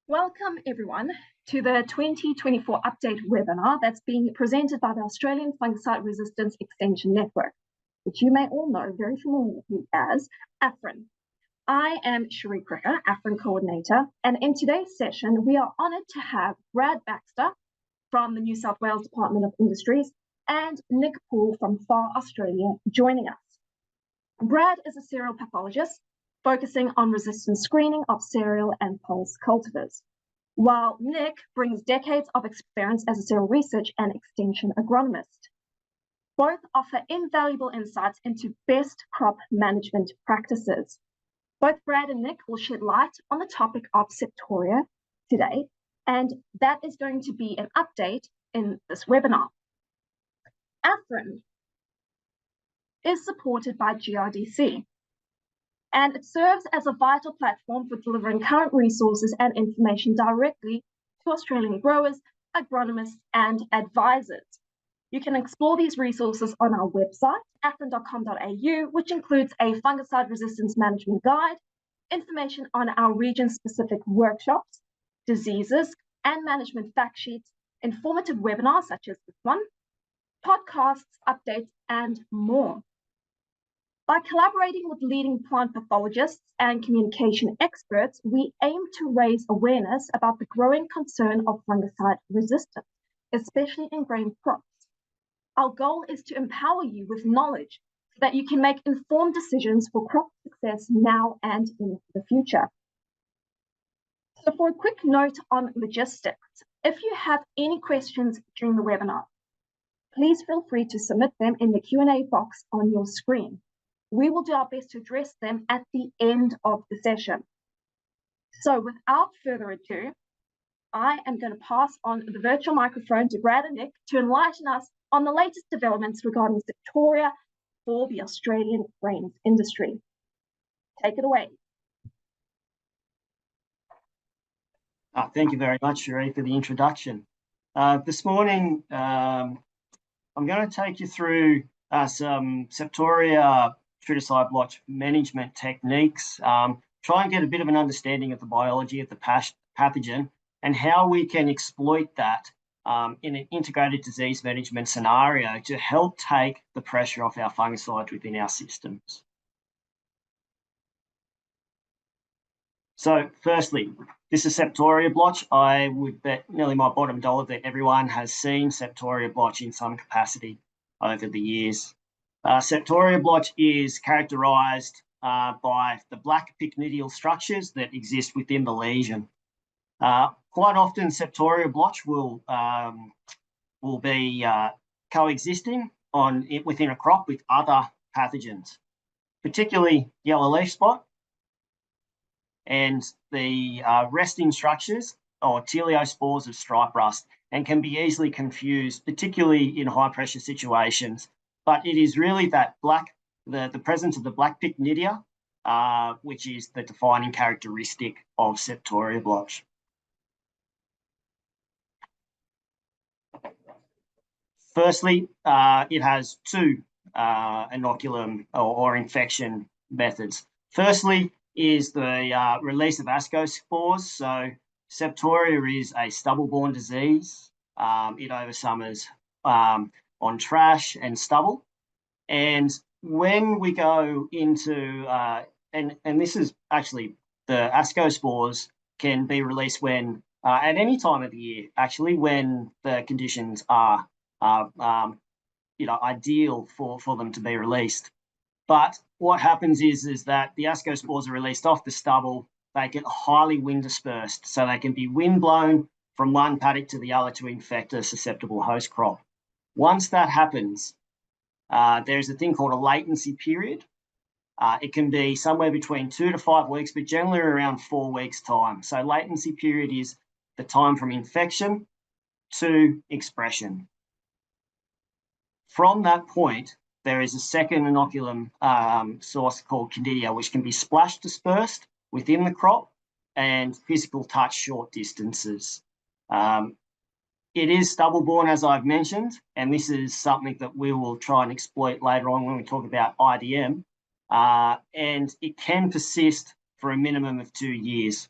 Welcome everyone to the 2024 update webinar that's being presented by the Australian Fungicide Resistance Extension Network, which you may all know very familiarly as AFREN. I am Cherie Cricker, AFREN Coordinator, and in today's session, we are honoured to have Brad Baxter from the New South Wales Department of Industries and Nick Poole from FAR Australia joining us. Brad is a cereal pathologist focusing on resistance screening of cereal and pulse cultivars, while Nick brings decades of experience as a cereal research and extension agronomist. Both offer invaluable insights into best crop management practices. Both Brad and Nick will shed light on the topic of Septoria today, and that is going to be an update in this webinar. AFREN is supported by GRDC, and it serves as a vital platform for delivering current resources and information directly to Australian growers, agronomists, and advisors. You can explore these resources on our website, afren.com.au, which includes a fungicide resistance management guide, information on our region-specific workshops, diseases, and management fact sheets, informative webinars such as this one, podcasts, updates, and more. By collaborating with leading plant pathologists and communication experts, we aim to raise awareness about the growing concern of fungicide resistance, especially in grain crops. Our goal is to empower you with knowledge so that you can make informed decisions for crop success now and in the future. So for a quick note on logistics, if you have any questions during the webinar, please feel free to submit them in the Q&A box on your screen. We will do our best to address them at the end of the session. So without further ado, I am going to pass on the virtual microphone to Brad and Nick to enlighten us on the latest developments regarding Septoria for the Australian grains industry. Take it away. Thank you very much, Cherie, for the introduction. This morning, I'm going to take you through some Septoria Tritici blotch management techniques, try and get a bit of an understanding of the biology of the pathogen and how we can exploit that in an integrated disease management scenario to help take the pressure off our fungicides within our systems. So firstly, this is Septoria blotch. I would bet nearly my bottom dollar that everyone has seen Septoria blotch in some capacity over the years. Septoria blotch is characterised by the black pycnidial structures that exist within the lesion. Quite often, Septoria blotch will be coexisting within a crop with other pathogens, particularly yellow leaf spot and the resting structures or teleospores of stripe rust, and can be easily confused, particularly in high pressure situations. But it is really that the presence of the black pycnidia, which is the defining characteristic of Septoria blotch. Firstly, it has two inoculum or infection methods. Firstly is the release of ascospores. So Septoria is a stubble-borne disease. It oversummers on trash and stubble. And when we go into, and this is actually, the ascospores can be released when, at any time of the year, actually, when the conditions are, ideal for them to be released. But what happens is that the ascospores are released off the stubble. They get highly wind dispersed, so they can be wind blown from one paddock to the other to infect a susceptible host crop. Once that happens, there's a thing called a latency period. It can be somewhere between 2 to 5 weeks, but generally around 4 weeks' time. So latency period is the time from infection to expression. From that point, there is a second inoculum source called Candida, which can be splash dispersed within the crop and physical touch short distances. It is stubble-borne, as I've mentioned, and this is something that we will try and exploit later on when we talk about IDM, and it can persist for a minimum of 2 years.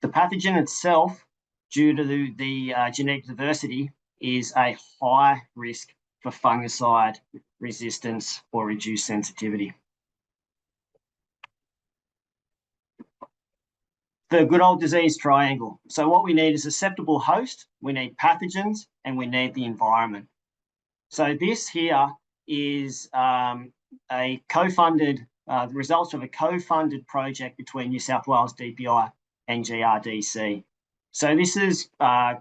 The pathogen itself, due to the genetic diversity, is a high risk for fungicide resistance or reduced sensitivity. The good old disease triangle. So what we need is a susceptible host, we need pathogens, and we need the environment. So this here is a co-funded, the results of a co-funded project between New South Wales DPI and GRDC. So this is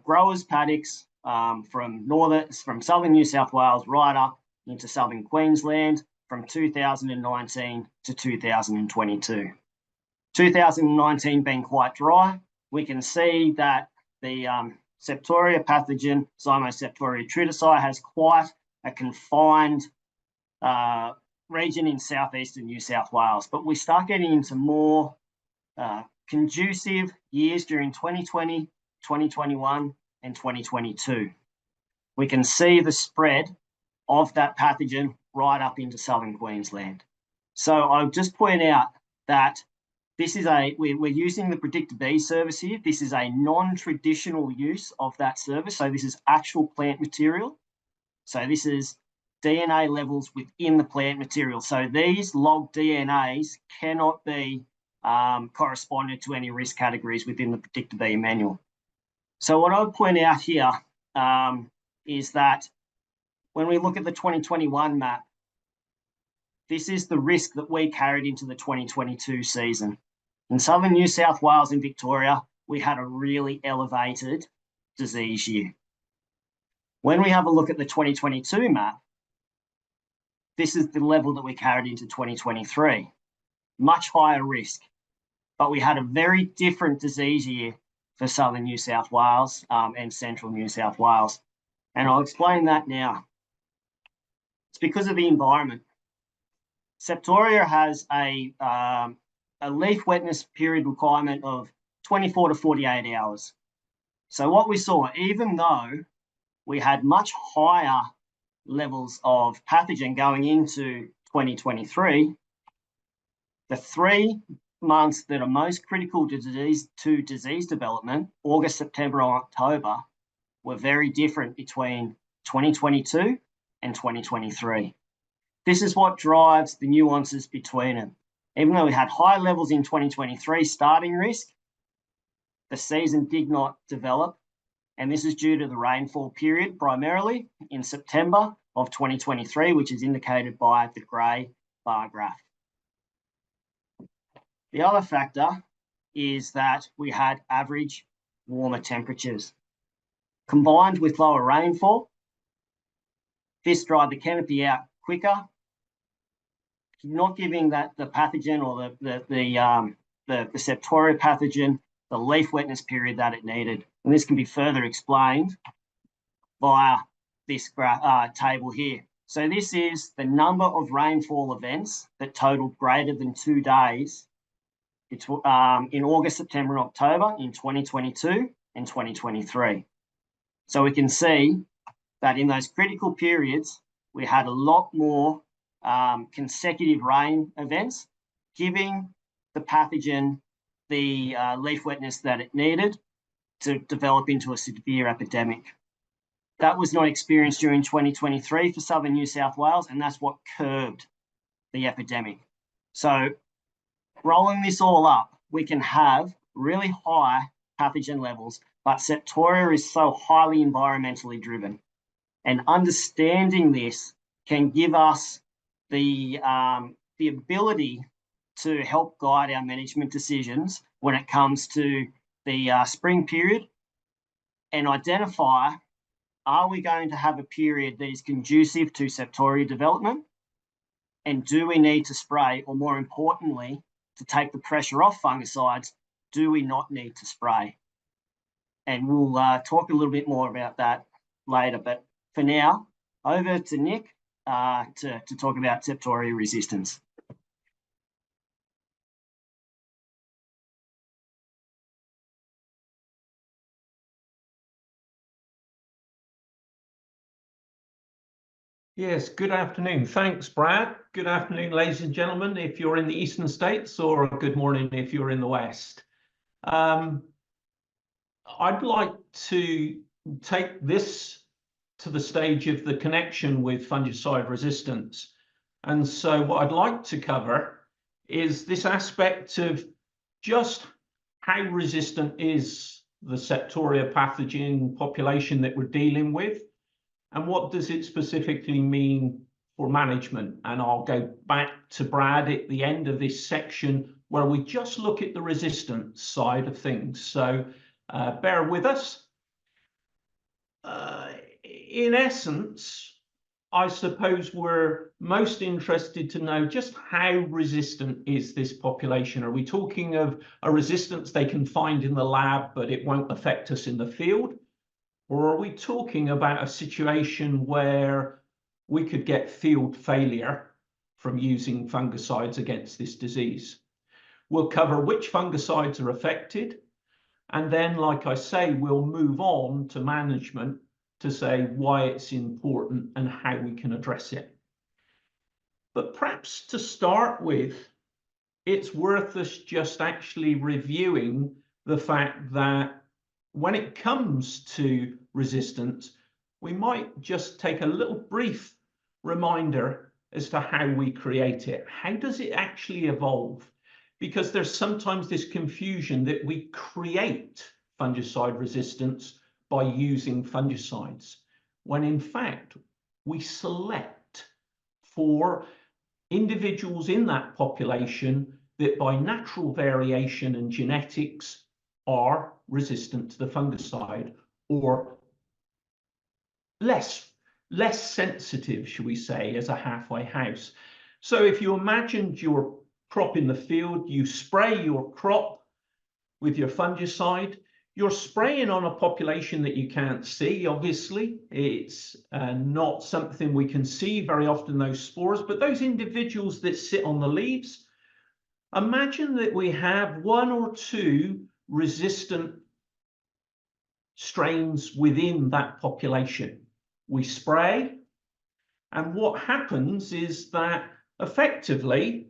growers' paddocks from southern New South Wales right up into southern Queensland from 2019 to 2022. 2019 being quite dry, we can see that the Septoria pathogen, Septoria Tritici, has quite a confined region in southeastern New South Wales. But we start getting into more conducive years during 2020, 2021, and 2022. We can see the spread of that pathogen right up into southern Queensland. So I'll just point out that this is we're using the PredictB service here. This is a non-traditional use of that service. So this is actual plant material. So this is DNA levels within the plant material. So these logged DNAs cannot be corresponded to any risk categories within the PredictB manual. So what I would point out here is that when we look at the 2021 map, this is the risk that we carried into the 2022 season. In southern New South Wales and Victoria, we had a really elevated disease year. When we have a look at the 2022 map, this is the level that we carried into 2023, much higher risk. But we had a very different disease year for southern New South Wales and central New South Wales. And I'll explain that now. It's because of the environment. Septoria has a leaf wetness period requirement of 24 to 48 hours. So what we saw, even though we had much higher levels of pathogen going into 2023, the 3 months that are most critical to disease development, August, September, and October, were very different between 2022 and 2023. This is what drives the nuances between them. Even though we had high levels in 2023 starting risk, the season did not develop. And this is due to the rainfall period, primarily in September of 2023, which is indicated by the grey bar graph. The other factor is that we had average warmer temperatures. Combined with lower rainfall, this dried the canopy out quicker, not giving that the pathogen or the Septoria pathogen the leaf wetness period that it needed. And this can be further explained via this table here. So this is the number of rainfall events that totaled greater than 2 days in August, September, and October in 2022 and 2023. So we can see that in those critical periods, we had a lot more consecutive rain events, giving the pathogen the leaf wetness that it needed to develop into a severe epidemic. That was not experienced during 2023 for southern New South Wales, and that's what curbed the epidemic. So rolling this all up, we can have really high pathogen levels, but Septoria is so highly environmentally driven. And understanding this can give us the ability to help guide our management decisions when it comes to the spring period and identify, are we going to have a period that is conducive to Septoria development? And do we need to spray, or more importantly, to take the pressure off fungicides, do we not need to spray? And we'll talk a little bit more about that later. But for now, over to Nick to talk about Septoria resistance. Yes, good afternoon. Thanks, Brad. Good afternoon, ladies and gentlemen, if you're in the eastern states, or good morning if you're in the west. I'd like to take this to the stage of the connection with fungicide resistance. And so what I'd like to cover is this aspect of just how resistant is the Septoria pathogen population that we're dealing with, and what does it specifically mean for management. And I'll go back to Brad at the end of this section where we just look at the resistance side of things. So bear with us. In essence, I suppose we're most interested to know just how resistant is this population. Are we talking of a resistance they can find in the lab, but it won't affect us in the field? Or are we talking about a situation where we could get field failure from using fungicides against this disease? We'll cover which fungicides are affected. And then, like I say, we'll move on to management to say why it's important and how we can address it. But perhaps to start with, it's worth us just actually reviewing the fact that when it comes to resistance, we might just take a little brief reminder as to how we create it. How does it actually evolve? Because there's sometimes this confusion that we create fungicide resistance by using fungicides, when in fact we select for individuals in that population that by natural variation and genetics are resistant to the fungicide, or less sensitive, shall we say, as a halfway house. So if you imagined your crop in the field, you spray your crop with your fungicide, you're spraying on a population that you can't see, obviously. It's not something we can see very often, those spores, but those individuals that sit on the leaves, imagine that we have one or two resistant strains within that population. We spray, and what happens is that effectively,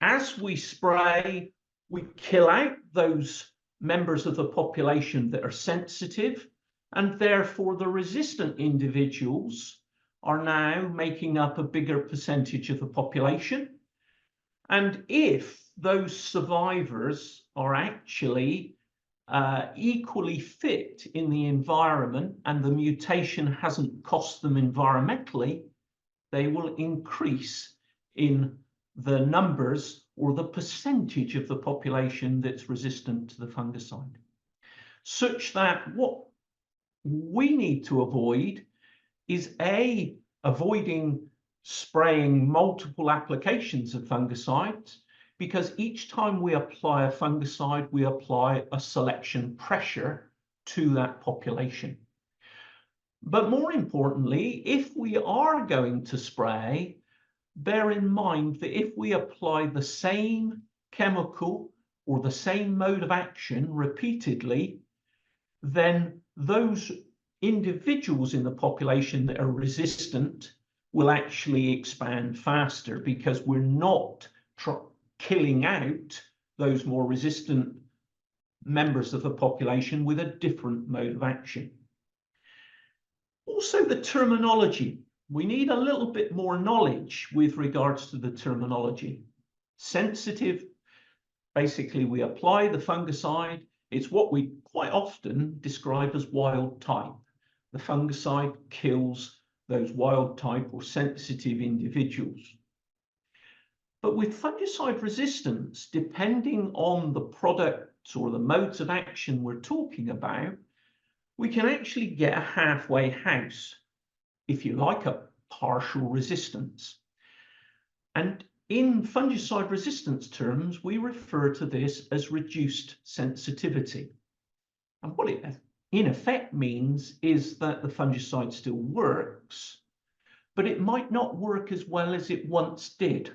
as we spray, we kill out those members of the population that are sensitive, and therefore the resistant individuals are now making up a bigger percentage of the population. And if those survivors are actually equally fit in the environment and the mutation hasn't cost them environmentally, they will increase in the numbers or the percentage of the population that's resistant to the fungicide. Such that what we need to avoid is avoiding spraying multiple applications of fungicides, because each time we apply a fungicide, we apply a selection pressure to that population. But more importantly, if we are going to spray, bear in mind that if we apply the same chemical or the same mode of action repeatedly, then those individuals in the population that are resistant will actually expand faster, because we're not killing out those more resistant members of the population with a different mode of action. Also, the terminology. We need a little bit more knowledge with regards to the terminology. Sensitive, basically we apply the fungicide. It's what we quite often describe as wild type. The fungicide kills those wild type or sensitive individuals. But with fungicide resistance, depending on the products or the modes of action we're talking about, we can actually get a halfway house, if you like, a partial resistance. And in fungicide resistance terms, we refer to this as reduced sensitivity. And what it in effect means is that the fungicide still works, but it might not work as well as it once did.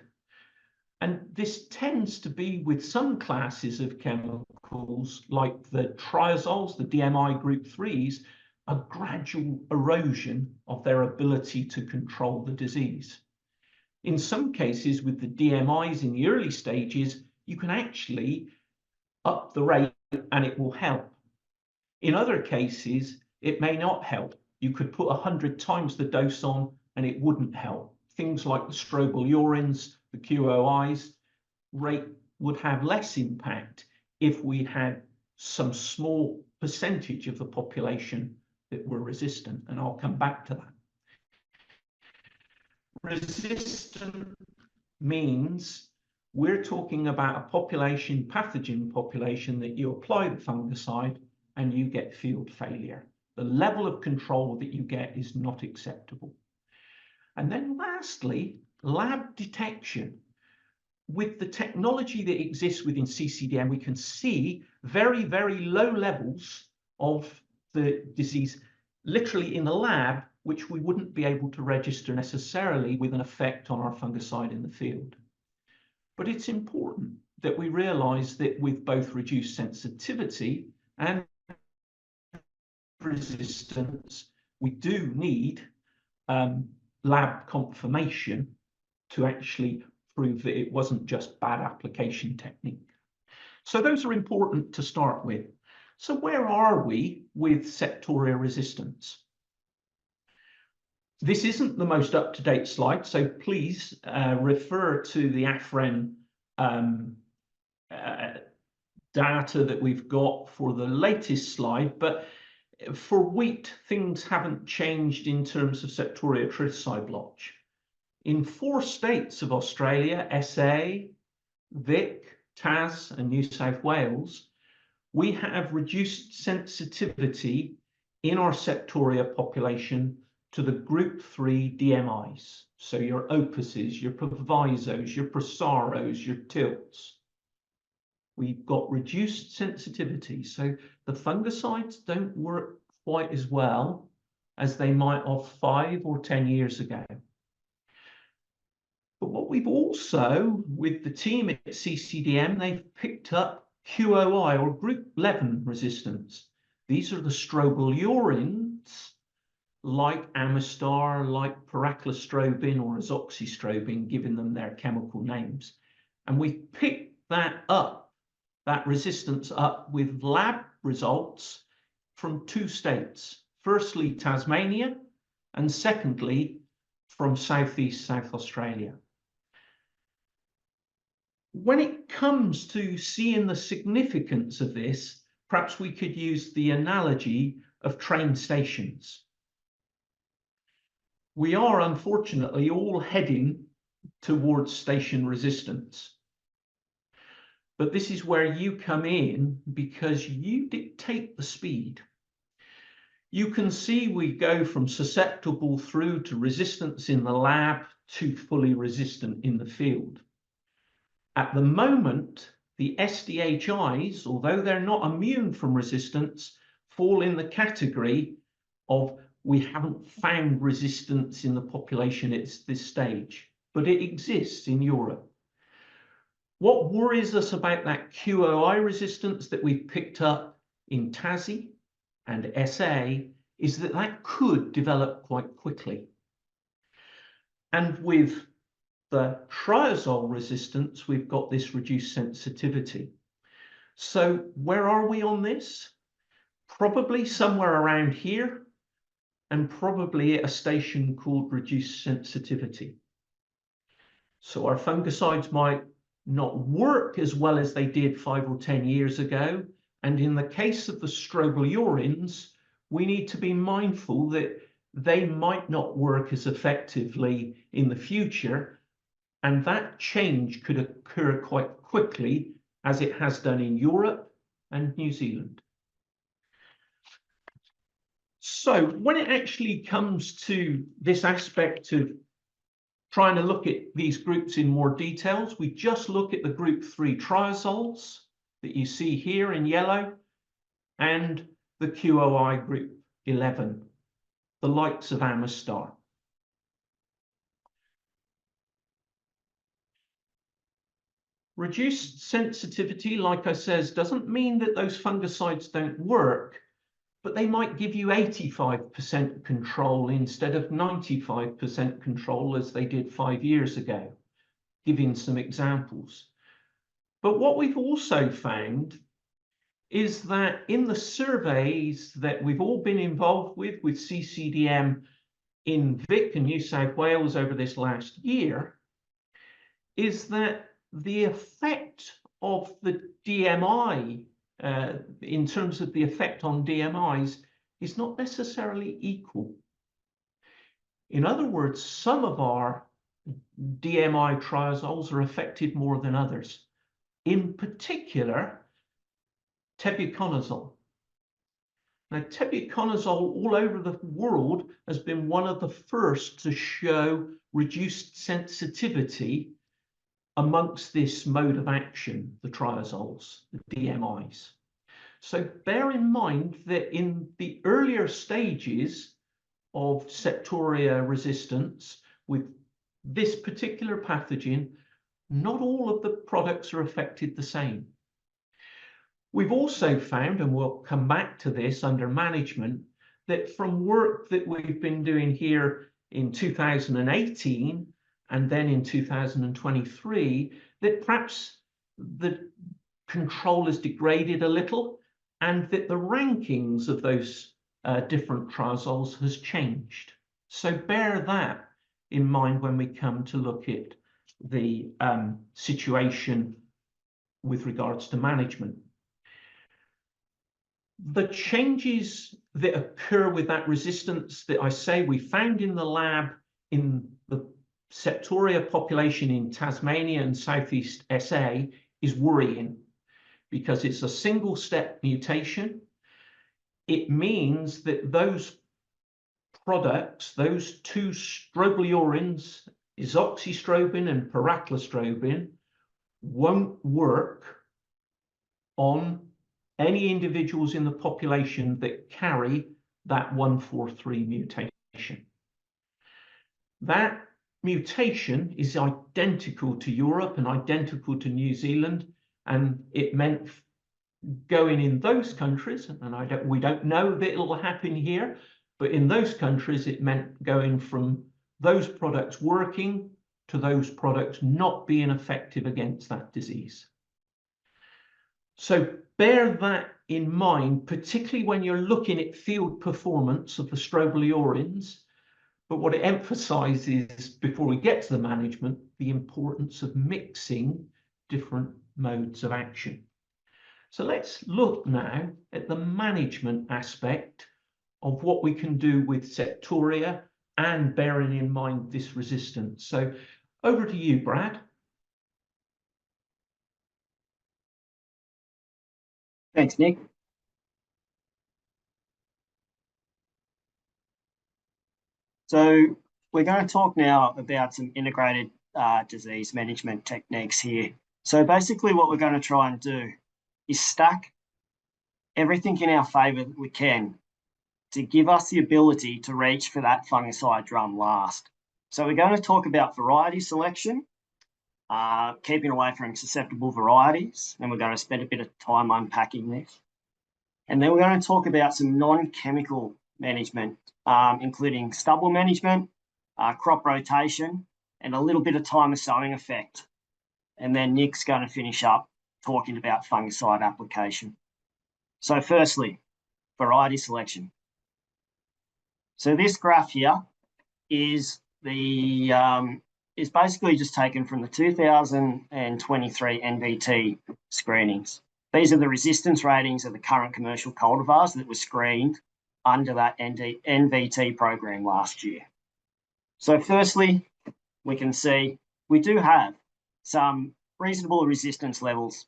And this tends to be with some classes of chemicals, like the triazoles, the DMI group 3s, a gradual erosion of their ability to control the disease. In some cases, with the DMIs in the early stages, you can actually up the rate and it will help. In other cases, it may not help. You could put 100 times the dose on and it wouldn't help. Things like the strobilurins, the QOIs, rate would have less impact if we had some small percentage of the population that were resistant, and I'll come back to that. Resistant means we're talking about a population, pathogen population, that you apply the fungicide and you get field failure. The level of control that you get is not acceptable. And then lastly, lab detection. With the technology that exists within CCDM, we can see very, very low levels of the disease literally in the lab, which we wouldn't be able to register necessarily with an effect on our fungicide in the field. But it's important that we realize that with both reduced sensitivity and resistance, we do need lab confirmation to actually prove that it wasn't just bad application technique. So those are important to start with. So where are we with Septoria resistance? This isn't the most up-to-date slide, so please refer to the AFREN data that we've got for the latest slide. But for wheat, things haven't changed in terms of Septoria Tritici blotch. In 4 states of Australia, SA, Vic, Tas and New South Wales, we have reduced sensitivity in our Septoria population to the group 3 DMIs. So your opuses, your provisos, your prosaros, your tilts. We've got reduced sensitivity. So the fungicides don't work quite as well as they might have 5 or 10 years ago. But what we've also, with the team at CCDM, they've picked up QOI or group 11 resistance. These are the strobilurins like Amistar, like paraclostrobin or azoxystrobin, giving them their chemical names. And we've picked that up, that resistance up with lab results from 2 states. Firstly, Tasmania, and secondly, from Southeast South Australia. When it comes to seeing the significance of this, perhaps we could use the analogy of train stations. We are unfortunately all heading towards station resistance. But this is where you come in, because you dictate the speed. You can see we go from susceptible through to resistance in the lab to fully resistant in the field. At the moment, the SDHIs, although they're not immune from resistance, fall in the category of we haven't found resistance in the population at this stage, but it exists in Europe. What worries us about that QOI resistance that we've picked up in Tassie and SA is that that could develop quite quickly. And with the triazole resistance, we've got this reduced sensitivity. So where are we on this? Probably somewhere around here, and probably at a station called reduced sensitivity. So our fungicides might not work as well as they did 5 or 10 years ago. And in the case of the strobilurins, we need to be mindful that they might not work as effectively in the future. And that change could occur quite quickly, as it has done in Europe and New Zealand. So when it actually comes to this aspect of trying to look at these groups in more details, we just look at the group 3 triazoles that you see here in yellow and the QOI group 11, the likes of Amistar. Reduced sensitivity, like I says, doesn't mean that those fungicides don't work, but they might give you 85% control instead of 95% control as they did 5 years ago, giving some examples. But what we've also found is that in the surveys that we've all been involved with CCDM in Vic and New South Wales over this last year, is that the effect of the DMI, in terms of the effect on DMIs, is not necessarily equal. In other words, some of our DMI triazoles are affected more than others. In particular, tebuconazole. Now, tebuconazole all over the world has been one of the first to show reduced sensitivity amongst this mode of action, the triazoles, the DMIs. So bear in mind that in the earlier stages of Septoria resistance with this particular pathogen, not all of the products are affected the same. We've also found, and we'll come back to this under management, that from work that we've been doing here in 2018 and then in 2023, that perhaps the control has degraded a little and that the rankings of those different triazoles has changed. So bear that in mind when we come to look at the situation with regards to management. The changes that occur with that resistance that I say we found in the lab in the Septoria population in Tasmania and Southeast SA is worrying because it's a single step mutation. It means that those products, those two strobilurin, isoxystrobin and pyraclostrobin, won't work on any individuals in the population that carry that 143 mutation. That mutation is identical to Europe and identical to New Zealand, and it meant going in those countries, and we don't know that it'll happen here, but in those countries it meant going from those products working to those products not being effective against that disease. So bear that in mind, particularly when you're looking at field performance of the strobilurins. But what it emphasizes before we get to the management, the importance of mixing different modes of action. So let's look now at the management aspect of what we can do with Septoria and bearing in mind this resistance. So over to you, Brad. Thanks, Nick. So we're going to talk now about some integrated disease management techniques here. So basically what we're going to try and do is stack everything in our favour that we can to give us the ability to reach for that fungicide drum last. So we're going to talk about variety selection, keeping away from susceptible varieties, and we're going to spend a bit of time unpacking this. And then we're going to talk about some non-chemical management, including stubble management, crop rotation, and a little bit of time of sowing effect. And then Nick's going to finish up talking about fungicide application. So firstly, variety selection. So this graph here is basically just taken from the 2023 NVT screenings. These are the resistance ratings of the current commercial cultivars that were screened under that NVT program last year. So firstly, we can see we do have some reasonable resistance levels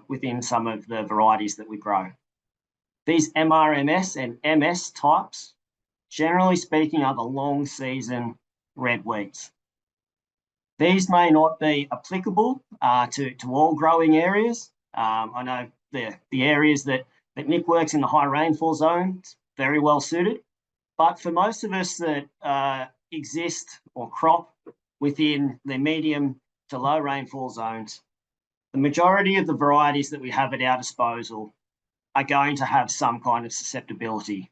within some of the varieties that we grow. These MRMS and MS types, generally speaking, are the long season red wheats. These may not be applicable to all growing areas. I know the areas that Nick works in, the high rainfall zones, very well suited. But for most of us that exist or crop within the medium to low rainfall zones, the majority of the varieties that we have at our disposal are going to have some kind of susceptibility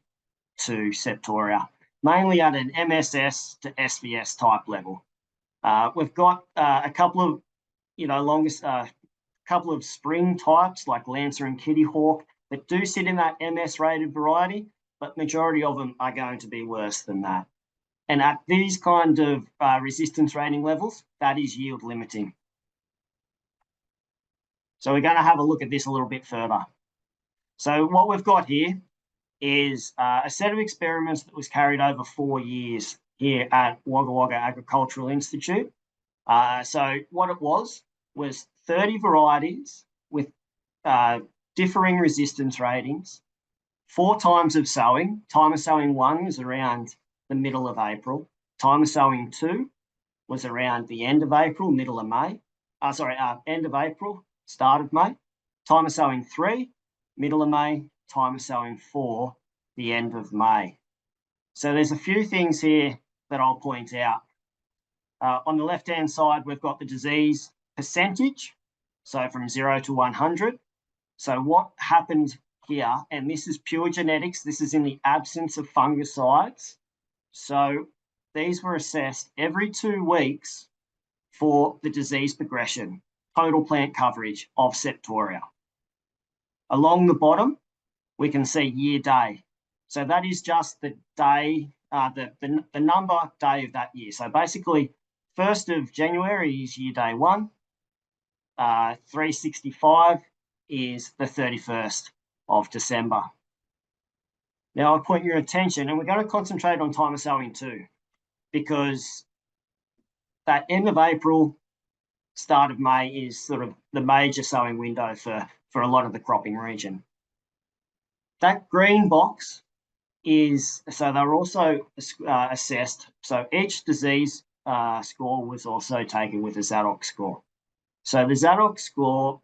to Septoria, mainly at an MSS to SVS type level. We've got a couple of, couple of spring types like Lancer and Kitty Hawk that do sit in that MS rated variety, but majority of them are going to be worse than that. And at these kind of resistance rating levels, that is yield limiting. So we're going to have a look at this a little bit further. So what we've got here is a set of experiments that was carried over 4 years here at Wagga Wagga Agricultural Institute. So what it was 30 varieties with differing resistance ratings, 4 times of sowing. Time of sowing 1 was around the middle of April. Time of sowing 2 was around the end of April, middle of May. End of April, start of May. Time of sowing 3, middle of May. Time of sowing 4, the end of May. So there's a few things here that I'll point out. On the left-hand side, we've got the disease percentage, so from 0 to 100. So what happened here, and this is pure genetics, this is in the absence of fungicides. So these were assessed every 2 weeks for the disease progression, total plant coverage of Septoria. Along the bottom, we can see year day. So that is just the day, the number day of that year. So basically, 1st of January is year day 1. 365 is the 31st of December. Now I'll point your attention, and we're going to concentrate on time of sowing 2, because that end of April, start of May is sort of the major sowing window for a lot of the cropping region. That green box is, so they're also assessed. So each disease score was also taken with a Zadok score. So the Zadok score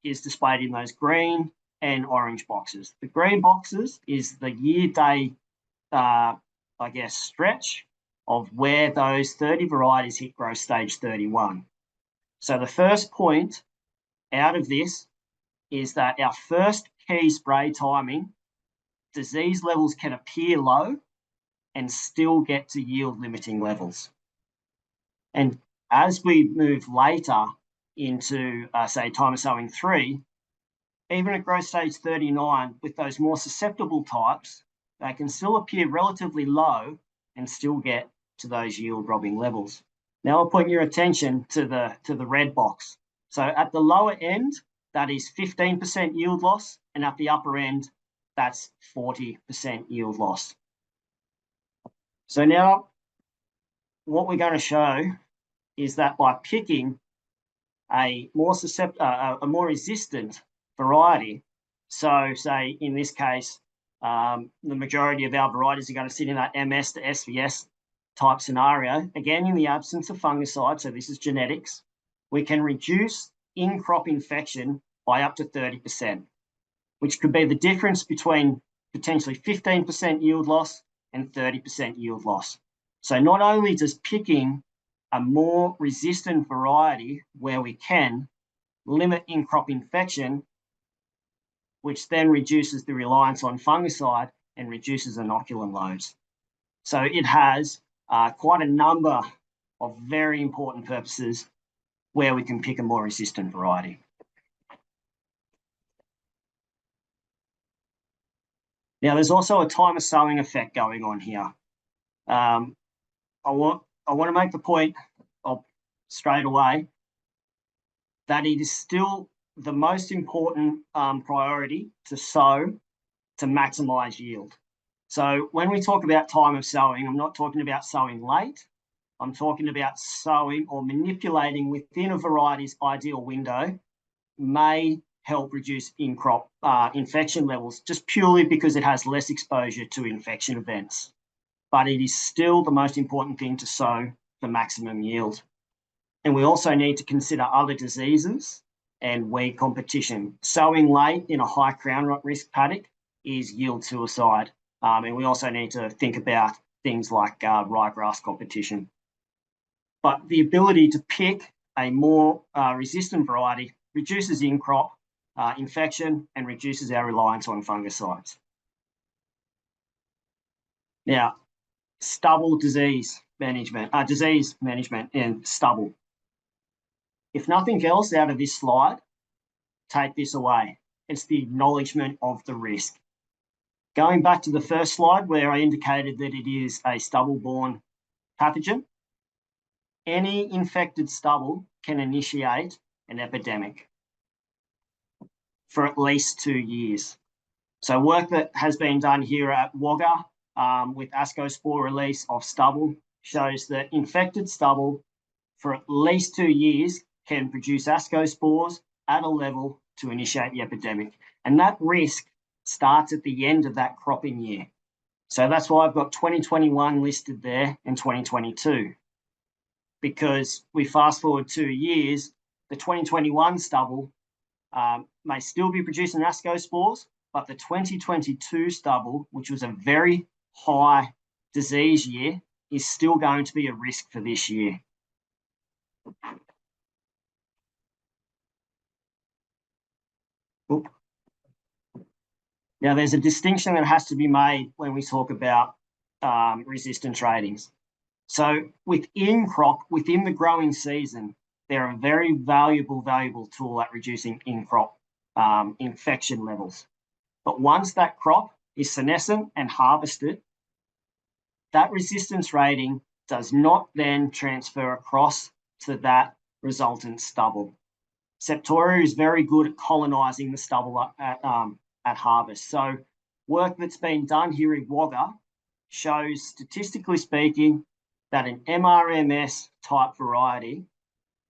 is displayed in those green and orange boxes. The green boxes is the year day, stretch of where those 30 varieties hit growth stage 31. So the first point out of this is that our first key spray timing, disease levels can appear low and still get to yield limiting levels. And as we move later into, say, time of sowing 3, even at growth stage 39, with those more susceptible types, they can still appear relatively low and still get to those yield robbing levels. Now I'll point your attention to the red box. So at the lower end, that is 15% yield loss, and at the upper end, that's 40% yield loss. So now what we're going to show is that by picking a more resistant variety, so say in this case, the majority of our varieties are going to sit in that MS to SVS type scenario, again in the absence of fungicide, so this is genetics, we can reduce in-crop infection by up to 30%, which could be the difference between potentially 15% yield loss and 30% yield loss. So not only does picking a more resistant variety where we can limit in-crop infection, which then reduces the reliance on fungicide and reduces inoculum loads. So it has quite a number of very important purposes where we can pick a more resistant variety. Now, there's also a time of sowing effect going on here. I want to make the point straight away that it is still the most important priority to sow to maximise yield. So when we talk about time of sowing, I'm not talking about sowing late. I'm talking about sowing or manipulating within a variety's ideal window may help reduce in-crop infection levels just purely because it has less exposure to infection events. But it is still the most important thing to sow for maximum yield. And we also need to consider other diseases and weed competition. Sowing late in a high crown rot risk paddock is yield suicide. And we also need to think about things like ryegrass competition. But the ability to pick a more resistant variety reduces in-crop infection and reduces our reliance on fungicides. Now, stubble disease management and stubble. If nothing else out of this slide, take this away. It's the acknowledgement of the risk. Going back to the first slide where I indicated that it is a stubble-borne pathogen, any infected stubble can initiate an epidemic for at least 2 years. So work that has been done here at Wagga with ascospore release of stubble shows that infected stubble for at least 2 years can produce ascospores at a level to initiate the epidemic. And that risk starts at the end of that cropping year. So that's why I've got 2021 listed there and 2022. Because we fast forward 2 years, the 2021 stubble may still be producing ascospores, but the 2022 stubble, which was a very high disease year, is still going to be a risk for this year. Oop. Now, there's a distinction that has to be made when we talk about resistance ratings. So within crop, within the growing season, they're a very valuable tool at reducing in-crop infection levels. But once that crop is senescent and harvested, that resistance rating does not then transfer across to that resultant stubble. Septoria is very good at colonising the stubble at harvest. So work that's been done here in Wagga shows, statistically speaking, that an MRMS type variety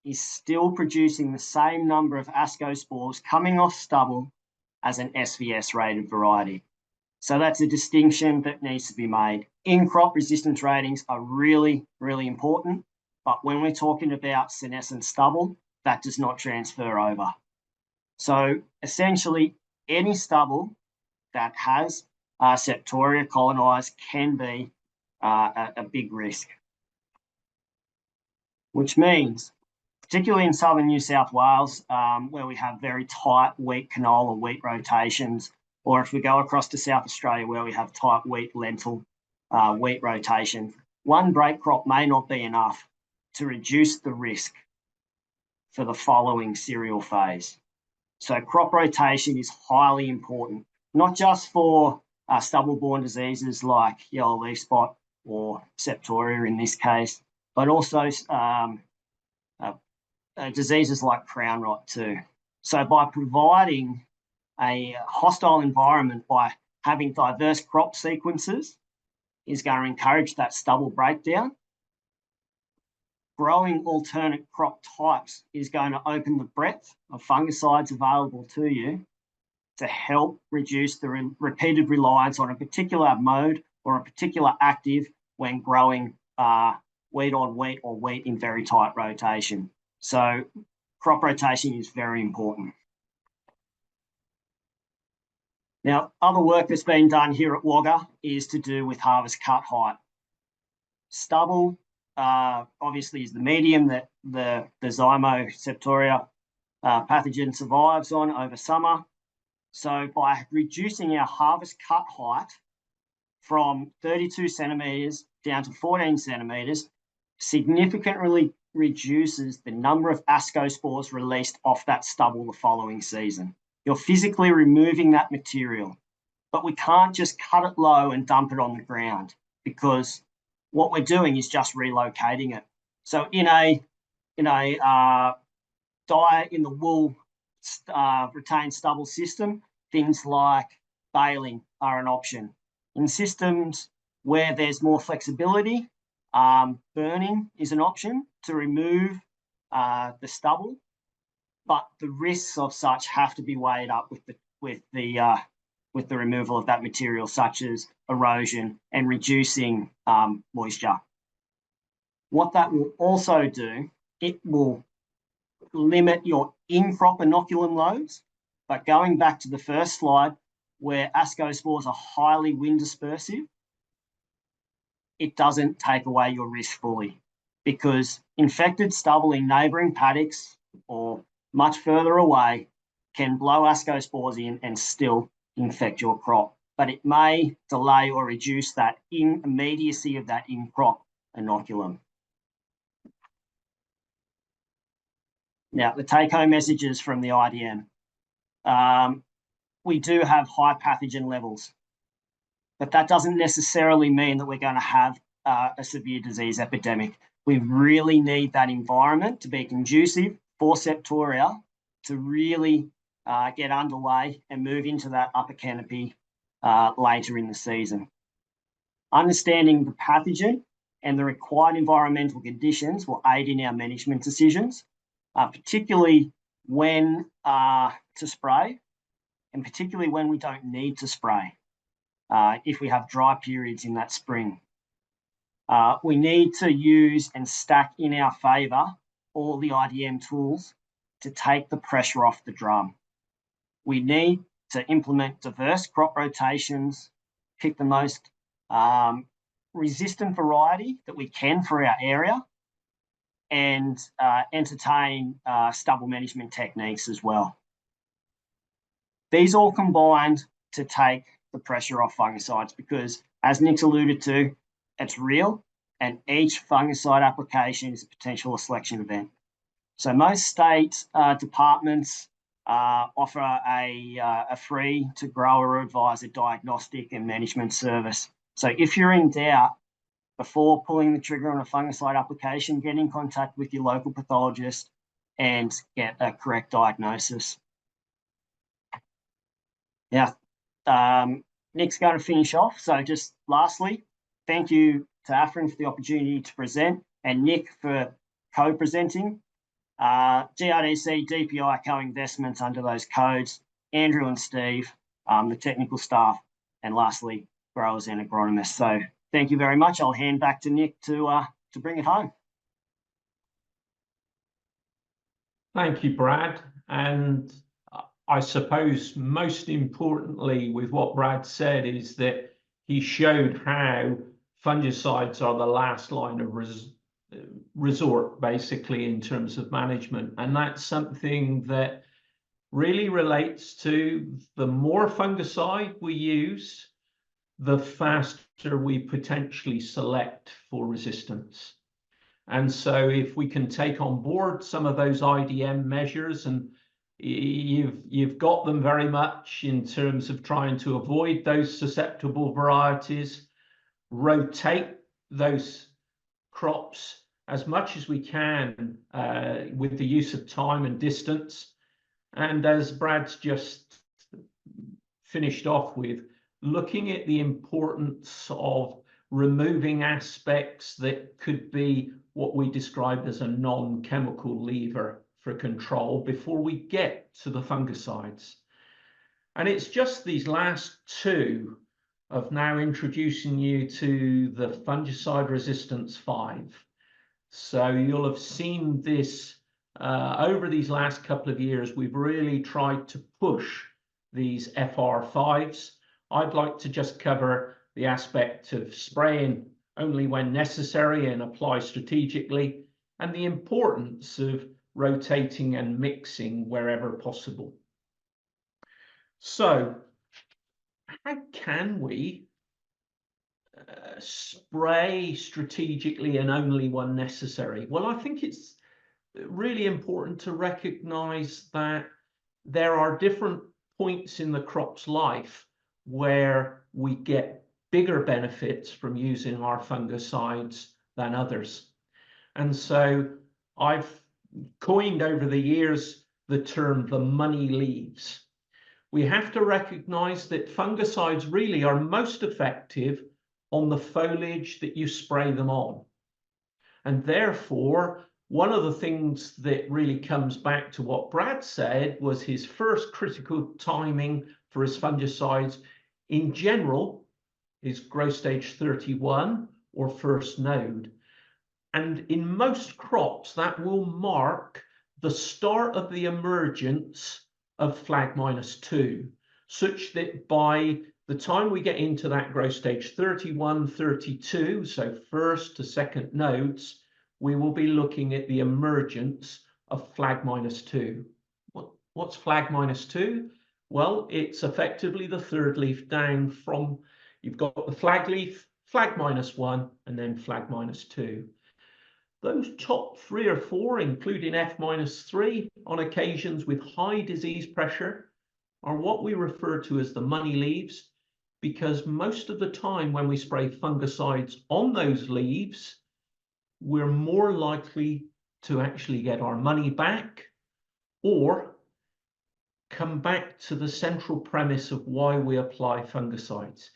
is still producing the same number of ascospores coming off stubble as an SVS rated variety. So that's a distinction that needs to be made. In-crop resistance ratings are really, really important, but when we're talking about senescent stubble, that does not transfer over. So essentially, any stubble that has Septoria colonised can be a big risk. Which means, particularly in southern New South Wales, where we have very tight wheat, canola, wheat rotations, or if we go across to South Australia where we have tight wheat, lentil, wheat rotation, one break crop may not be enough to reduce the risk for the following cereal phase. So crop rotation is highly important, not just for stubble-borne diseases like yellow leaf spot or Septoria in this case, but also diseases like crown rot too. So by providing a hostile environment, by having diverse crop sequences, is going to encourage that stubble breakdown. Growing alternate crop types is going to open the breadth of fungicides available to you to help reduce the repeated reliance on a particular mode or a particular active when growing wheat on wheat or wheat in very tight rotation. So crop rotation is very important. Now, other work that's been done here at Wagga is to do with harvest cut height. Stubble obviously is the medium that the Zymo Septoria pathogen survives on over summer. So by reducing our harvest cut height from 32 centimetres down to 14 centimetres, significantly reduces the number of ascospores released off that stubble the following season. You're physically removing that material, but we can't just cut it low and dump it on the ground, because what we're doing is just relocating it. So in a diet in the wool retained stubble system, things like baling are an option. In systems where there's more flexibility, burning is an option to remove the stubble, but the risks of such have to be weighed up with the removal of that material, such as erosion and reducing moisture. What that will also do, it will limit your in-crop inoculum loads. But going back to the first slide, where ascospores are highly wind dispersive, it doesn't take away your risk fully, because infected stubble in neighbouring paddocks or much further away can blow ascospores in and still infect your crop. But it may delay or reduce that immediacy of that in-crop inoculum. Now, the take-home messages from the IDM. we do have high pathogen levels, but that doesn't necessarily mean that we're going to have a severe disease epidemic. We really need that environment to be conducive for Septoria to really get underway and move into that upper canopy later in the season. Understanding the pathogen and the required environmental conditions will aid in our management decisions, particularly when to spray, and particularly when we don't need to spray, if we have dry periods in that spring. We need to use and stack in our favour all the IDM tools to take the pressure off the drum. We need to implement diverse crop rotations, pick the most resistant variety that we can for our area, and entertain stubble management techniques as well. These all combined to take the pressure off fungicides because, as Nick's alluded to, it's real, and each fungicide application is a potential selection event. So most state departments offer a free to grower advisor diagnostic and management service. So if you're in doubt, before pulling the trigger on a fungicide application, get in contact with your local pathologist and get a correct diagnosis. Now, Nick's going to finish off. So just lastly, thank you to AFREN for the opportunity to present and Nick for co-presenting. GRDC, DPI, co-investments under those codes, Andrew and Steve, the technical staff, and lastly, growers and agronomists. So thank you very much. I'll hand back to Nick to bring it home. Thank you, Brad. And I suppose most importantly with what Brad said is that he showed how fungicides are the last line of resort, basically, in terms of management. And that's something that really relates to the more fungicide we use, the faster we potentially select for resistance. And so if we can take on board some of those IDM measures, and you've got them very much in terms of trying to avoid those susceptible varieties, rotate those crops as much as we can with the use of time and distance. And as Brad's just finished off with, looking at the importance of removing aspects that could be what we describe as a non-chemical lever for control before we get to the fungicides. And it's just these last two of now introducing you to the fungicide resistance 5. So you'll have seen this over these last couple of years. We've really tried to push these FR5s. I'd like to just cover the aspect of spraying only when necessary and apply strategically, and the importance of rotating and mixing wherever possible. So how can we spray strategically and only when necessary? Well, I think it's really important to recognize that there are different points in the crop's life where we get bigger benefits from using our fungicides than others. And so I've coined over the years the term the money leaves. We have to recognize that fungicides really are most effective on the foliage that you spray them on. And therefore, one of the things that really comes back to what Brad said was his first critical timing for his fungicides in general is growth stage 31 or first node. And in most crops, that will mark the start of the emergence of flag -2, such that by the time we get into that growth stage 31, 32, so first to second nodes, we will be looking at the emergence of flag -2. What's flag -2? Well, it's effectively the third leaf down from, you've got the flag leaf, flag -1, and then flag -2. Those top 3 or 4, including F -3, on occasions with high disease pressure, are what we refer to as the money leaves, because most of the time when we spray fungicides on those leaves, we're more likely to actually get our money back or come back to the central premise of why we apply fungicides.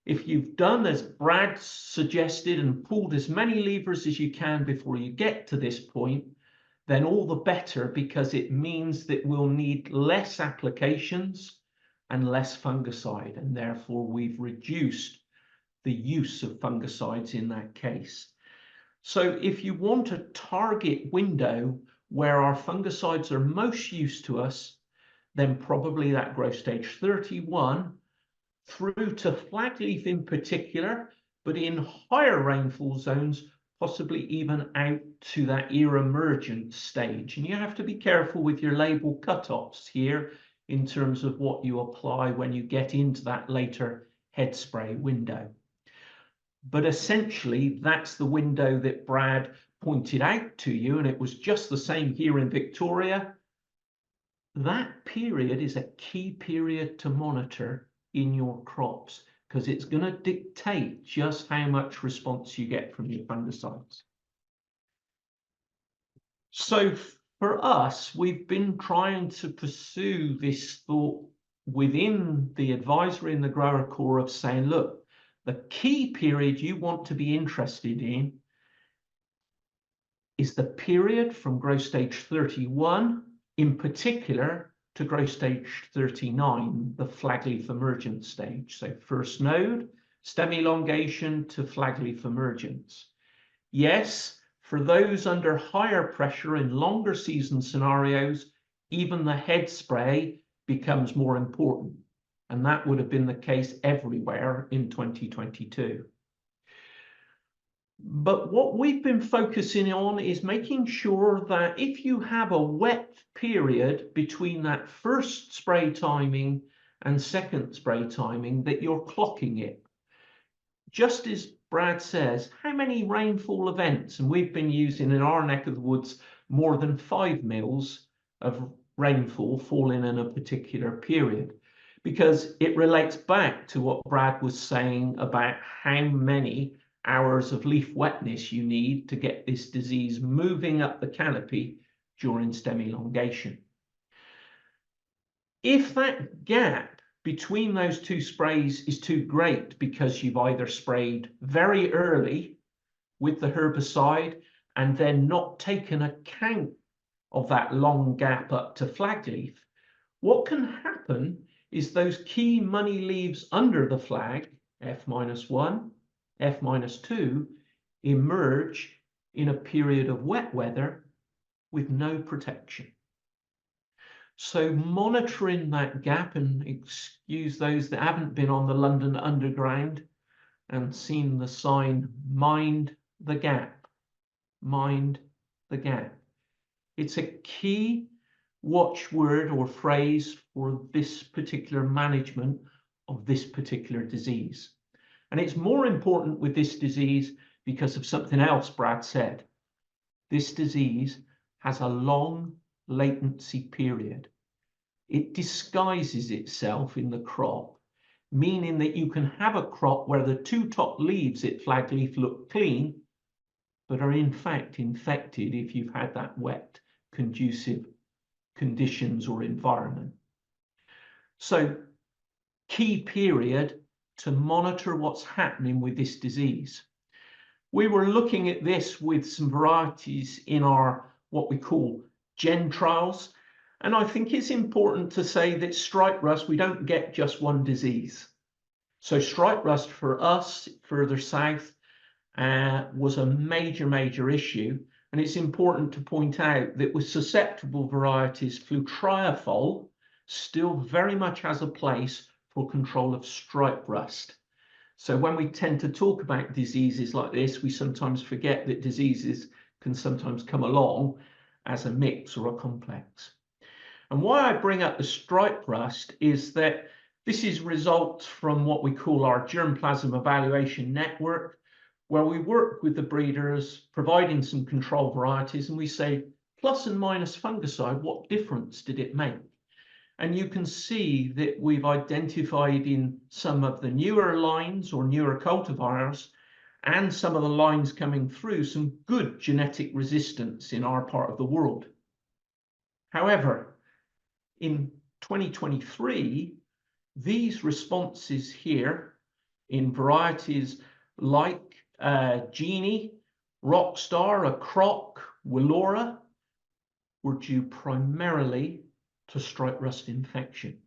If you've done as Brad suggested and pulled as many levers as you can before you get to this point, then all the better, because it means that we'll need less applications and less fungicide, and therefore we've reduced the use of fungicides in that case. So if you want a target window where our fungicides are most used to us, then probably that growth stage 31 through to flagleaf in particular, but in higher rainfall zones, possibly even out to that emergent stage. And you have to be careful with your label cutoffs here in terms of what you apply when you get into that later head spray window. But essentially, that's the window that Brad pointed out to you, and it was just the same here in Victoria. That period is a key period to monitor in your crops, because it's going to dictate just how much response you get from your fungicides. So for us, we've been trying to pursue this thought within the advisory and the grower core of saying, look, the key period you want to be interested in is the period from growth stage 31, in particular, to growth stage 39, the flagleaf emergence stage. So first node, stem elongation to flagleaf emergence. Yes, for those under higher pressure in longer season scenarios, even the head spray becomes more important. And that would have been the case everywhere in 2022. But what we've been focusing on is making sure that if you have a wet period between that first spray timing and second spray timing, that you're clocking it. Just as Brad says, how many rainfall events, and we've been using in our neck of the woods more than 5 mils of rainfall falling in a particular period, because it relates back to what Brad was saying about how many hours of leaf wetness you need to get this disease moving up the canopy during stem elongation. If that gap between those two sprays is too great because you've either sprayed very early with the herbicide and then not taken account of that long gap up to flagleaf, what can happen is those key money leaves under the flag, F-1, F-2, emerge in a period of wet weather with no protection. So monitoring that gap, and excuse those that haven't been on the London Underground and seen the sign, mind the gap, mind the gap. It's a key watchword or phrase for this particular management of this particular disease. And it's more important with this disease because of something else Brad said. This disease has a long latency period. It disguises itself in the crop, meaning that you can have a crop where the two top leaves at flagleaf look clean, but are in fact infected if you've had that wet, conducive conditions or environment. So, key period to monitor what's happening with this disease. We were looking at this with some varieties in our what we call gen trials, and I think it's important to say that stripe rust, we don't get just one disease. So stripe rust for us further south was a major issue, and it's important to point out that with susceptible varieties, flutriafol still very much has a place for control of stripe rust. So when we tend to talk about diseases like this, we sometimes forget that diseases can sometimes come along as a mix or a complex. And why I bring up the stripe rust is that this is results from what we call our germplasm evaluation network, where we work with the breeders, providing some control varieties, and we say, plus and minus fungicide, what difference did it make? And you can see that we've identified in some of the newer lines or newer cultivars and some of the lines coming through some good genetic resistance in our part of the world. However, in 2023, these responses here in varieties like Genie, Rockstar, Croc, Willora were due primarily to stripe rust infection.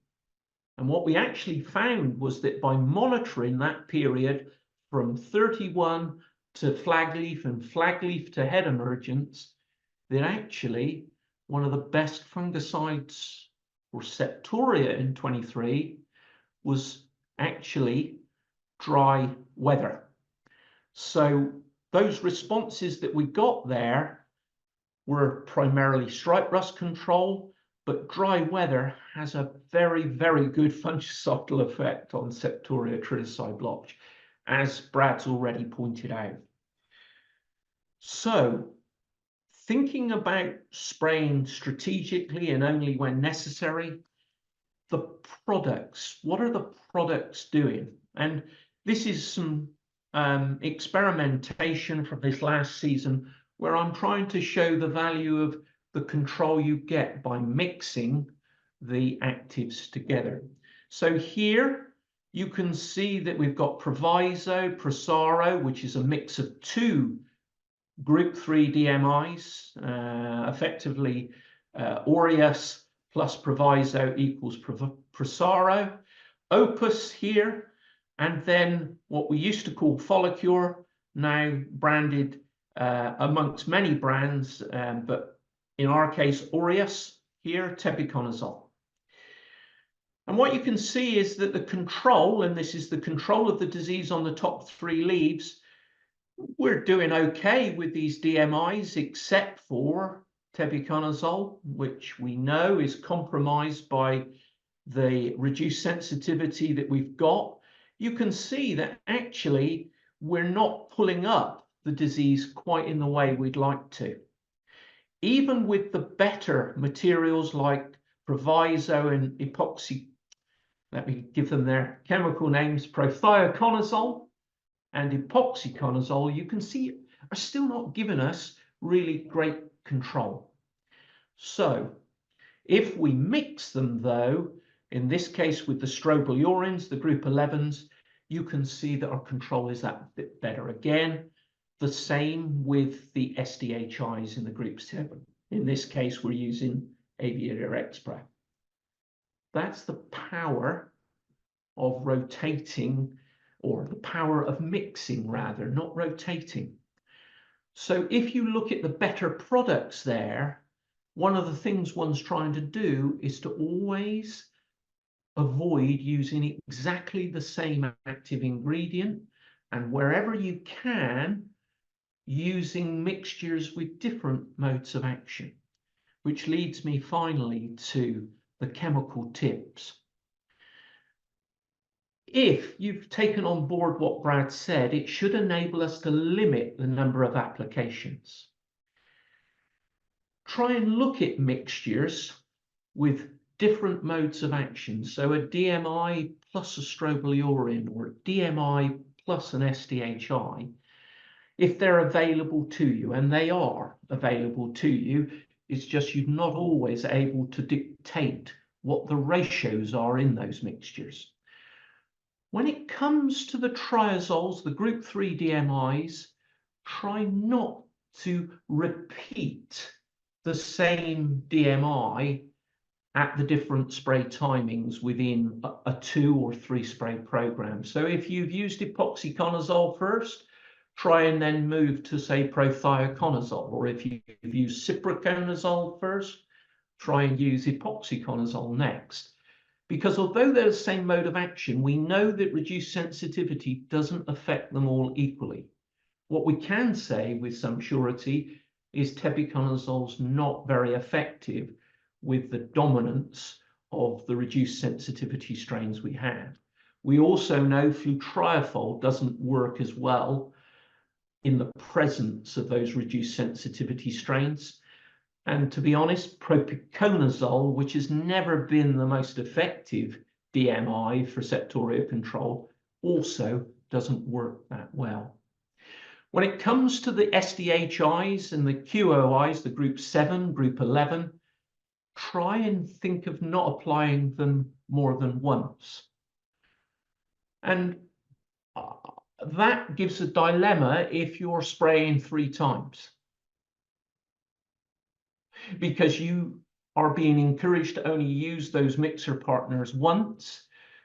And what we actually found was that by monitoring that period from 31 to flagleaf and flagleaf to head emergence, that actually one of the best fungicides for Septoria in 23 was actually dry weather. So those responses that we got there were primarily stripe rust control, but dry weather has a very, very good fungicidal effect on Septoria Tritici blotch, as Brad's already pointed out. So thinking about spraying strategically and only when necessary, the products, what are the products doing? And this is some experimentation from this last season where I'm trying to show the value of the control you get by mixing the actives together. So here you can see that we've got Proviso, Prosaro, which is a mix of two group 3 DMIs, effectively Aureus plus Proviso equals Prosaro, Opus here, and then what we used to call Follicure, now branded amongst many brands, but in our case, Aureus, here, tebuconazole. And what you can see is that the control, and this is the control of the disease on the top 3 leaves, we're doing okay with these DMIs, except for tebuconazole, which we know is compromised by the reduced sensitivity that we've got. You can see that actually we're not pulling up the disease quite in the way we'd like to. Even with the better materials like Proviso and epoxy, let me give them their chemical names, prothioconazole and epoxyconazole, you can see are still not giving us really great control. So if we mix them though, in this case with the strobilurins, the group 11s, you can see that our control is that bit better. Again, the same with the SDHIs in the group 7. In this case, we're using Aviator Expra. That's the power of rotating, or the power of mixing rather, not rotating. So if you look at the better products there, one of the things one's trying to do is to always avoid using exactly the same active ingredient, and wherever you can, using mixtures with different modes of action, which leads me finally to the chemical tips. If you've taken on board what Brad said, it should enable us to limit the number of applications. Try and look at mixtures with different modes of action. So a DMI plus a strobilurin, or a DMI plus an SDHI, if they're available to you, and they are available to you, it's just you're not always able to dictate what the ratios are in those mixtures. When it comes to the triazoles, the group 3 DMIs, try not to repeat the same DMI at the different spray timings within a 2 or 3 spray program. So if you've used epoxyconazole first, try and then move to, say, prothioconazole. Or if you've used ciproconazole first, try and use epoxyconazole next. Because although they're the same mode of action, we know that reduced sensitivity doesn't affect them all equally. What we can say with some surety is tebuconazole's not very effective with the dominance of the reduced sensitivity strains we have. We also know flutriafol doesn't work as well in the presence of those reduced sensitivity strains. And to be honest, propiconazole, which has never been the most effective DMI for Septoria control, also doesn't work that well. When it comes to the SDHIs and the QOIs, the group 7, group 11, try and think of not applying them more than once. And that gives a dilemma if you're spraying 3 times, because you are being encouraged to only use those mixer partners once.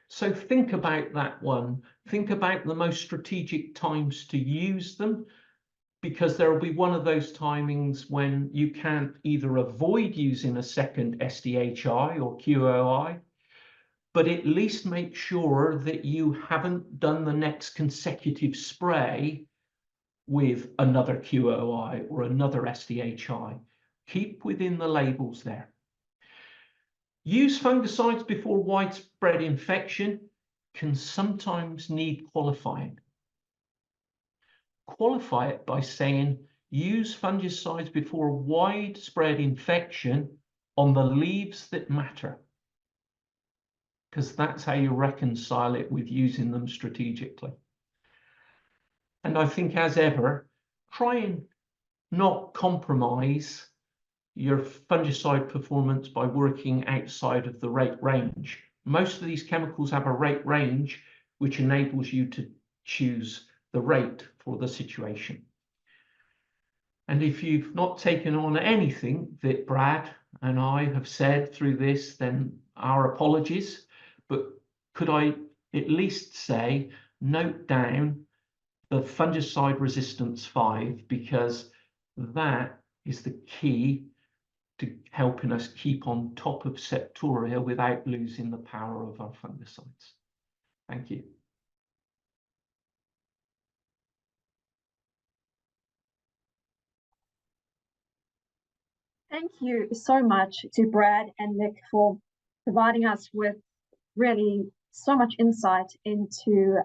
So think about that one. Think about the most strategic times to use them, because there will be one of those timings when you can't either avoid using a second SDHI or QOI, but at least make sure that you haven't done the next consecutive spray with another QOI or another SDHI. Keep within the labels there. Use fungicides before widespread infection can sometimes need qualifying. Qualify it by saying use fungicides before widespread infection on the leaves that matter, because that's how you reconcile it with using them strategically. And I think, as ever, try and not compromise your fungicide performance by working outside of the rate range. Most of these chemicals have a rate range which enables you to choose the rate for the situation. And if you've not taken on anything that Brad and I have said through this, then our apologies. But could I at least say, note down the fungicide resistance 5, because that is the key to helping us keep on top of Septoria without losing the power of our fungicides. Thank you. Thank you so much to Brad and Nick for providing us with really so much insight into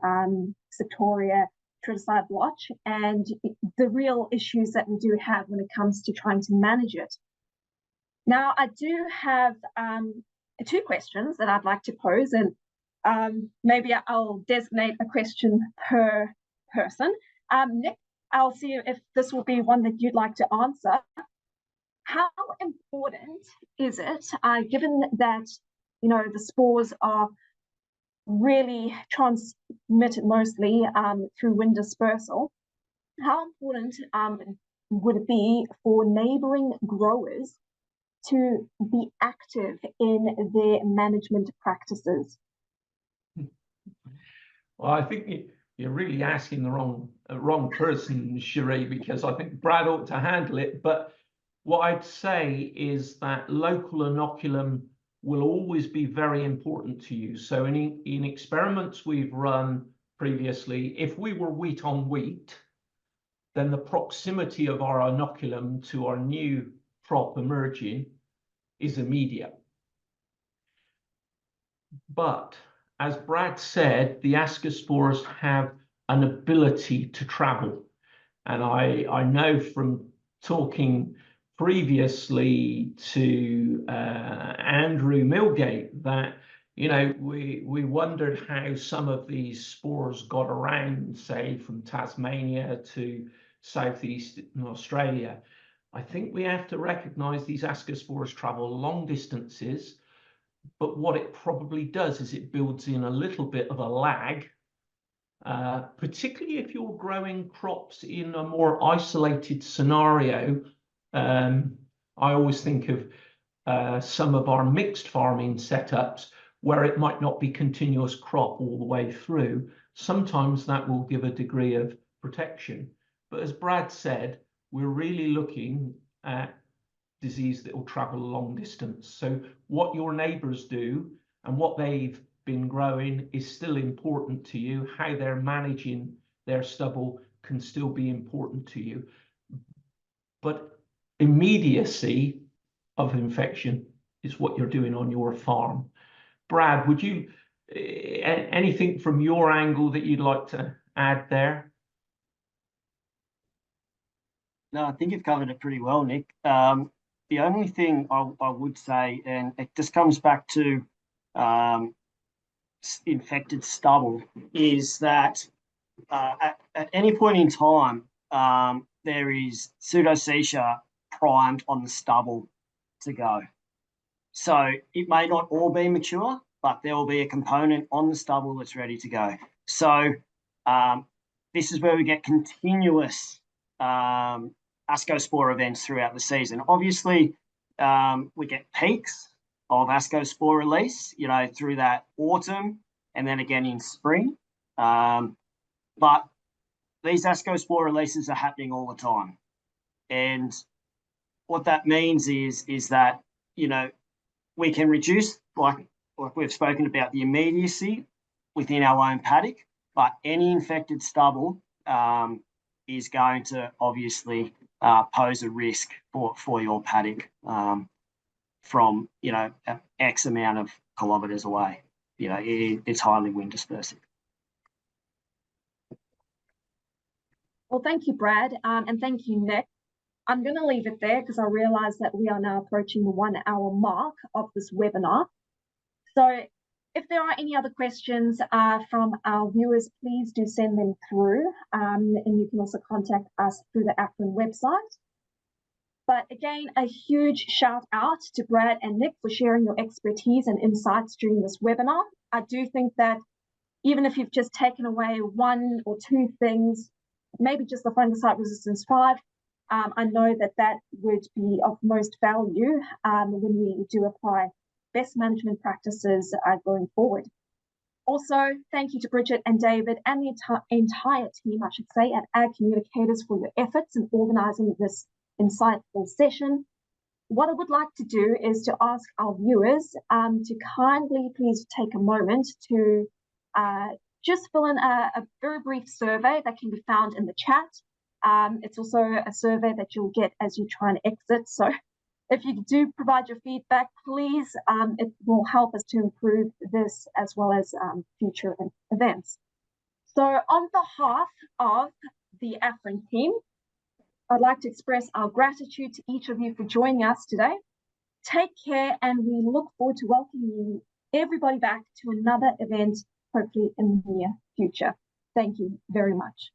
Septoria Tritici blotch and the real issues that we do have when it comes to trying to manage it. Now, I do have 2 questions that I'd like to pose, and maybe I'll designate a question per person. Nick, I'll see if this will be one that you'd like to answer. How important is it, given that, you know, the spores are really transmitted mostly through wind dispersal, how important would it be for neighbouring growers to be active in their management practices? Well, I think you're really asking the wrong person, Cherie, because I think Brad ought to handle it. But what I'd say is that local inoculum will always be very important to you. So in experiments we've run previously, if we were wheat on wheat, then the proximity of our inoculum to our new crop emerging is immediate. But as Brad said, the ascospores have an ability to travel. And I know from talking previously to Andrew Milgate that, you know, we wondered how some of these spores got around, say, from Tasmania to southeastern Australia. I think we have to recognize these ascospores travel long distances, but what it probably does is it builds in a little bit of a lag, particularly if you're growing crops in a more isolated scenario. I always think of some of our mixed farming setups where it might not be continuous crop all the way through. Sometimes that will give a degree of protection. But as Brad said, we're really looking at disease that will travel a long distance. So what your neighbours do and what they've been growing is still important to you. How they're managing their stubble can still be important to you. But immediacy of infection is what you're doing on your farm. Brad, would you, anything from your angle that you'd like to add there? No, I think you've covered it pretty well, Nick. the only thing I would say, and it just comes back to infected stubble, is that at any point in time, there is pseudocecia primed on the stubble to go. So it may not all be mature, but there will be a component on the stubble that's ready to go. So this is where we get continuous ascospore events throughout the season. Obviously, we get peaks of ascospore release, you know, through that autumn and then again in spring. But these ascospore releases are happening all the time. And what that means is that, you know, we can reduce, like we've spoken about, the immediacy within our own paddock, but any infected stubble is going to obviously pose a risk for your paddock from, you know, X amount of kilometres away. You know, it's highly wind dispersive. Well, thank you, Brad, and thank you, Nick. I'm going to leave it there because I realise that we are now approaching the 1 hour mark of this webinar. So if there are any other questions from our viewers, please do send them through, and you can also contact us through the AFREN website. But again, a huge shout out to Brad and Nick for sharing your expertise and insights during this webinar. I do think that even if you've just taken away 1 or 2 things, maybe just the fungicide resistance 5, I know that that would be of most value when we do apply best management practices going forward. Also, thank you to Bridget and David and the entire team, I should say, at Ag Communicators for your efforts in organising this insightful session. What I would like to do is to ask our viewers to kindly please take a moment to just fill in a very brief survey that can be found in the chat. It's also a survey that you'll get as you try and exit. So if you do provide your feedback, please, it will help us to improve this as well as future events. So on behalf of the AFREN team, I'd like to express our gratitude to each of you for joining us today. Take care, and we look forward to welcoming everybody back to another event, hopefully in the near future. Thank you very much.